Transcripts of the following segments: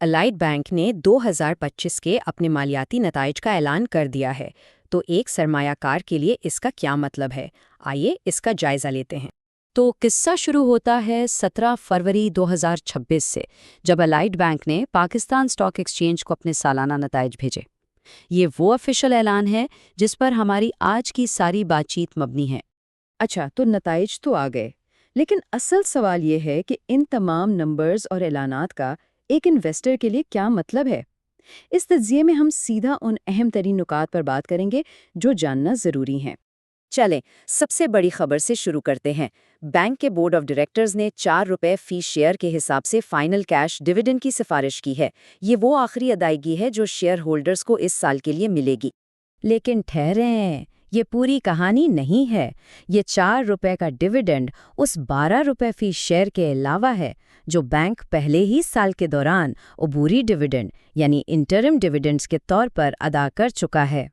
Allied bank ने 2025 के अपने मालियाती नताइज का ऐलान कर दिया है। तो एक सरमायाकार के लिए इसका क्या मतलब है? आइए इसका जायजा लेते हैं। तो किस्सा शुरू होता है 17 फरवरी 2026 से, जब अलाइड बैंक ने पाकिस्तान स्टॉक एक्सचेंज को अपने सालाना नताइज भेजे। ये वो ऑफिशियल ऐलान है जिस पर हमारी आज की सारी बातचीत मबनी है। अच्छा, तो नताइज तो आ गए, लेकिन असल सवाल ये है कि इन तमाम नंबर्स और ऐलानात का एक इन्वेस्टर के लिए क्या मतलब है। इस तज्जिये में हम सीधा उन अहम तरीन नुकात पर बात करेंगे जो जानना ज़रूरी हैं। चलें, सबसे बड़ी खबर से शुरू करते हैं। बैंक के बोर्ड ऑफ डायरेक्टर्स ने ₹4 फी शेयर के हिसाब से फाइनल कैश डिविडेंड की सिफारिश की है। ये वो आखिरी अदायगी है जो शेयर होल्डर्स को इस साल के लिए मिलेगी। लेकिन ठहरें, ये पूरी कहानी नहीं है। ये ₹4 का डिविडेंड उस ₹12 फी शेयर के अलावा है जो बैंक पहले ही साल के दौरान अबूरी डिविडेंड यानी इंटरिम डिविडेंड्स के तौर पर अदा कर चुका है।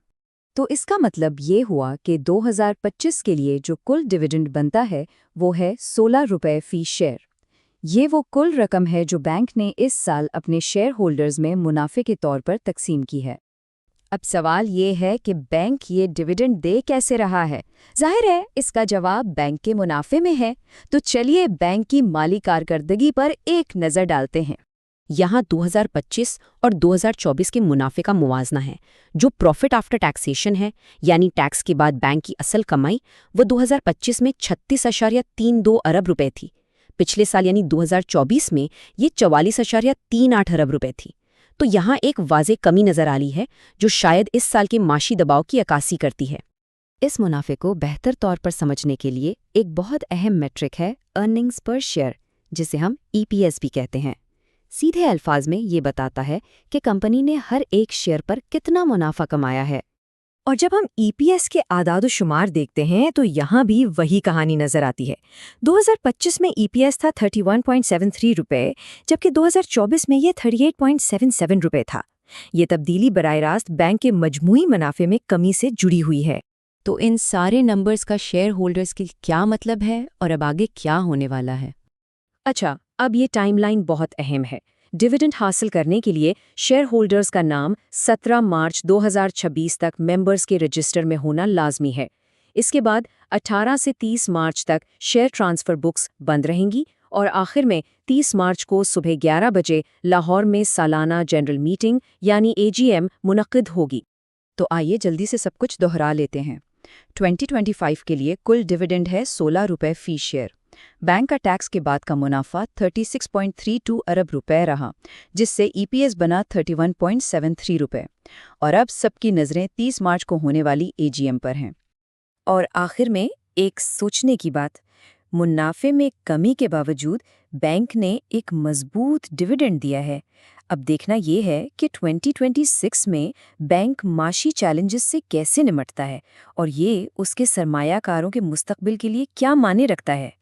तो इसका मतलब ये हुआ कि 2025 के लिए जो कुल डिविडेंड बनता है वो है ₹16 फी शेयर। ये वो कुल रकम है जो बैंक ने इस साल अपने शेयर होल्डर्स में मुनाफे के तौर पर तकसीम की है। अब सवाल ये है कि बैंक ये डिविडेंड दे कैसे रहा है। जाहिर है इसका जवाब बैंक के मुनाफे में है। तो चलिए बैंक की माली कारकर्दगी पर एक नज़र डालते हैं। यहाँ 2025 और 2024 के मुनाफे का मुवाजना है। जो प्रॉफिट आफ्टर टैक्सेशन है, यानी टैक्स के बाद बैंक की असल कमाई, वो 2025 में 36.32 अरब रुपए थी। पिछले साल यानी 2024 में ये 44.38 अरब रुपए थी। तो यहाँ एक वाज़ेह कमी नज़र आ रही है जो शायद इस साल के माशी दबाव की अक्कासी करती है। इस मुनाफे को बेहतर तौर पर समझने के लिए एक बहुत अहम मेट्रिक है अर्निंग्स पर शेयर, जिसे हम EPS भी कहते हैं। सीधे अल्फाज में ये बताता है कि कंपनी ने हर एक शेयर पर कितना मुनाफा कमाया है। और जब हम EPS के आदाद शुमार देखते हैं तो यहाँ भी वही कहानी नजर आती है। 2025 में EPS था 31.73 रुपए, जबकि 2024 में ये 38.77 रुपए था। ये तब्दीली बराह रास्त बैंक के मजमूई मुनाफे में कमी से जुड़ी हुई है। तो इन सारे नंबर्स का शेयर होल्डर्स के क्या मतलब है और अब आगे क्या होने वाला है? अच्छा, अब ये टाइमलाइन बहुत अहम है। डिविडेंड हासिल करने के लिए शेयर होल्डर्स का नाम 17 मार्च 2026 तक मेंबर्स के रजिस्टर में होना लाजमी है। इसके बाद 18 से 30 मार्च तक शेयर ट्रांसफ़र बुक्स बंद रहेंगी और आखिर में 30 मार्च को सुबह 11 बजे लाहौर में सालाना जनरल मीटिंग यानी AGM मुनक्किद होगी। तो आइए जल्दी से सब कुछ दोहरा लेते हैं। 2025 के लिए कुल डिविडेंड है ₹16 फी शेयर। बैंक का टैक्स के बाद का मुनाफा 36.32 अरब रुपए रहा, जिससे EPS बना 31.73 रुपए। और अब सबकी नज़रें 30 मार्च को होने वाली AGM पर हैं। और आखिर में एक सोचने की बात, मुनाफे में कमी के बावजूद बैंक ने एक मजबूत डिविडेंड दिया है। अब देखना ये है कि 2026 में बैंक माशी चैलेंजेस से कैसे निपटता है और ये उसके सरमायाकारों के मुस्तकबिल के लिए क्या मायने रखता है।